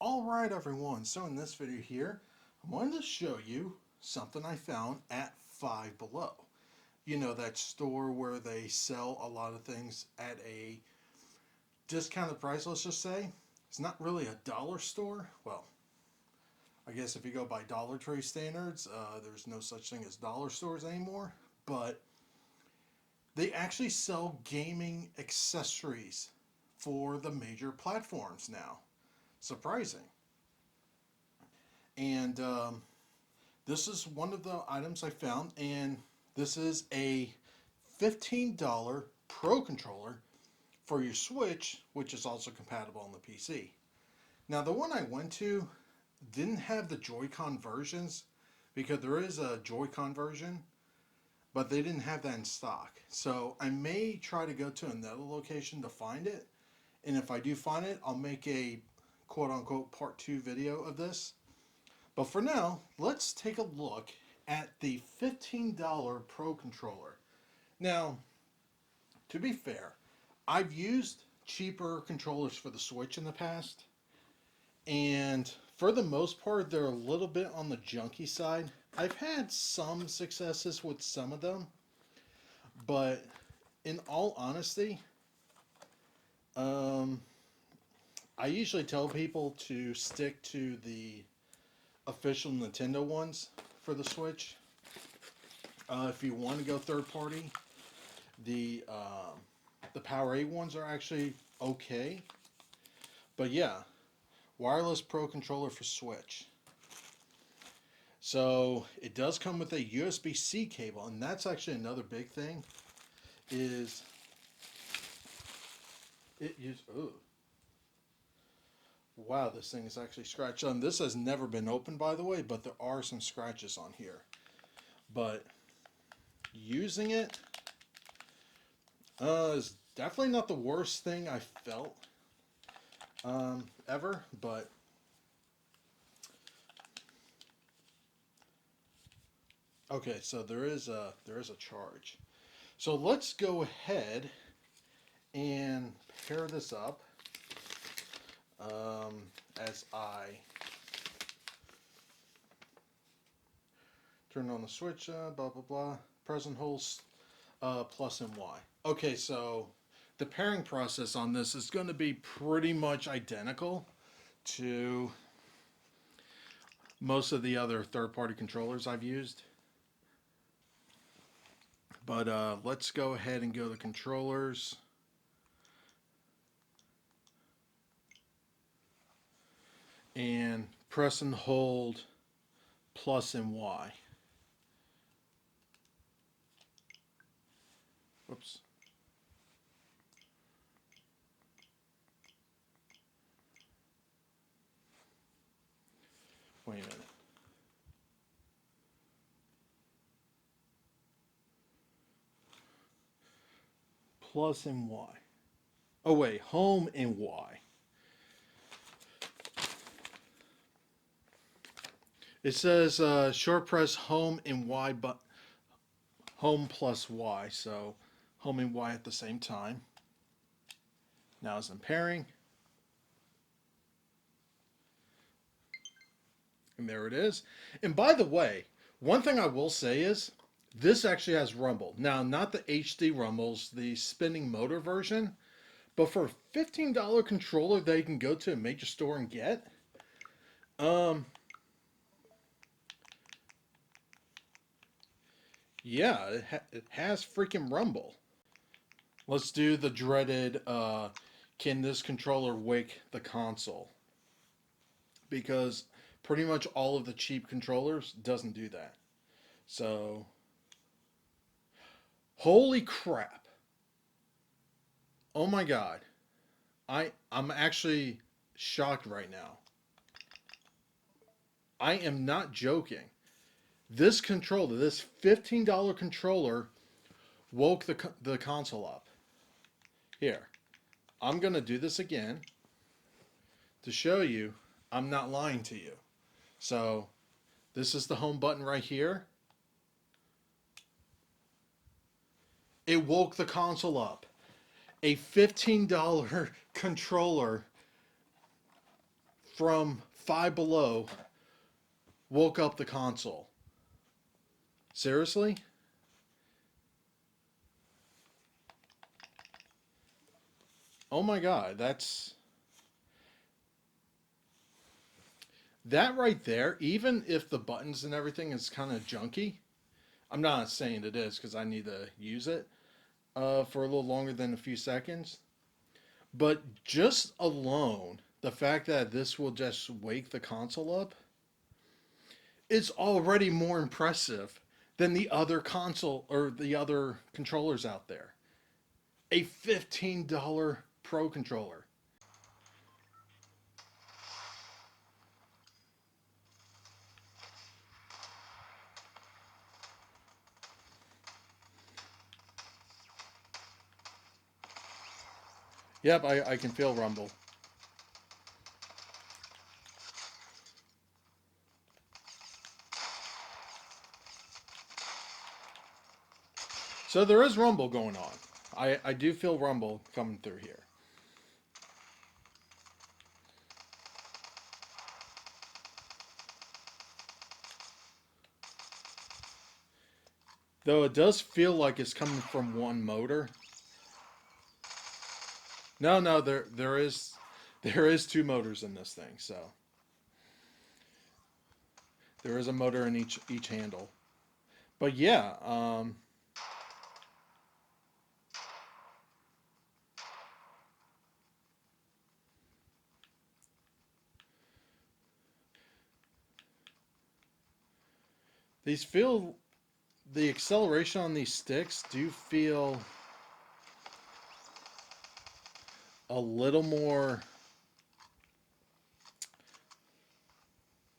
Alright everyone, so in this video here, I'm going to show you something I found at Five Below. You know, that store where they sell a lot of things at a discounted price, let's just say. It's not really a dollar store. Well, I guess if you go by Dollar Tree standards, there's no such thing as dollar stores anymore. But they actually sell gaming accessories for the major platforms now. Surprising. And this is one of the items I found, and this is a $15 Pro controller for your Switch, which is also compatible on the PC. Now, the one I went to didn't have the Joy-Con versions because there is a Joy-Con version, but they didn't have that in stock. So I may try to go to another location to find it, and if I do find it, I'll make a quote-unquote part 2 video of this. But for now, let's take a look at the $15 Pro controller. Now, to be fair, I've used cheaper controllers for the Switch in the past, and for the most part, they're a little bit on the junky side. I've had some successes with some of them, but in all honesty, I usually tell people to stick to the official Nintendo ones for the Switch. If you want to go third party, the Power 8 ones are actually okay. But yeah, wireless Pro controller for Switch. So it does come with a USB-C cable, and that's actually another big thing. Is it use? Oh, wow! This thing is actually scratched on. This has never been opened, by the way, but there are some scratches on here. But using it is definitely not the worst thing I felt ever, but okay, so there is a charge. So let's go ahead and pair this up as I turn on the switch, blah blah blah. Present holds plus and Y. Okay, so the pairing process on this is going to be pretty much identical to most of the other third-party controllers I've used. But let's go ahead and go to controllers. And press and hold plus and Y. Whoops. Wait a minute. Plus and Y. Oh wait, home and Y. It says short press home and Y, but home plus Y, so home and Y at the same time. Now as I'm pairing, and there it is. And by the way, one thing I will say is this actually has rumble. Now, not the HD rumbles, the spinning motor version, but for a $15 controller that you can go to a major store and get, yeah, it has freaking rumble. Let's do the dreaded, can this controller wake the console? Because pretty much all of the cheap controllers doesn't do that. So, holy crap. Oh my god. I'm actually shocked right now. I am not joking. This controller, this $15 controller, woke the console up. Here, I'm going to do this again to show you I'm not lying to you. So, this is the home button right here. It woke the console up. A $15 controller from Five Below woke up the console. Seriously? Oh my god, that right there, even if the buttons and everything is kind of junky, I'm not saying it is because I need to use it for a little longer than a few seconds. But just alone, the fact that this will just wake the console up is already more impressive than the other console or the other controllers out there. A $15 Pro controller. Yep, I can feel rumble. So there is rumble going on. I do feel rumble coming through here. Though it does feel like it's coming from one motor. No, no, there is two motors in this thing, so there is a motor in each handle. But yeah, these feel the acceleration on these sticks do feel a little more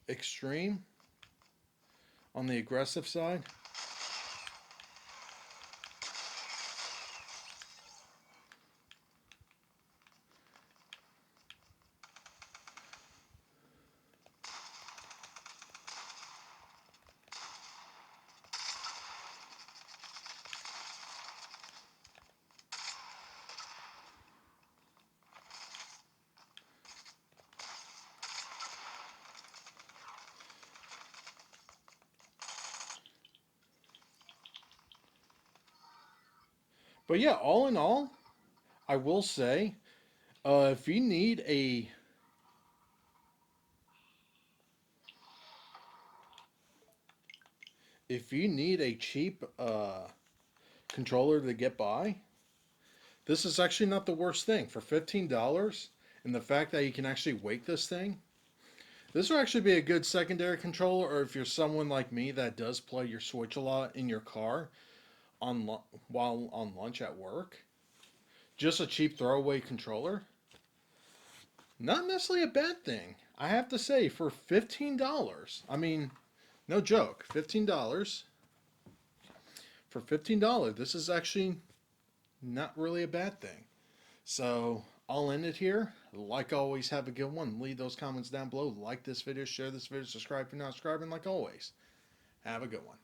extreme on the aggressive side. But yeah, all in all, I will say, if you need a cheap controller to get by, this is actually not the worst thing for $15. And the fact that you can actually wake this thing, this will actually be a good secondary controller. Or if you're someone like me that does play your Switch a lot in your car while on lunch at work, just a cheap throwaway controller, not necessarily a bad thing. I have to say, for $15, I mean, no joke, $15. For $15, this is actually not really a bad thing. So I'll end it here. Like always, have a good one. Leave those comments down below. Like this video, share this video, subscribe if you're not subscribing. Like always, have a good one.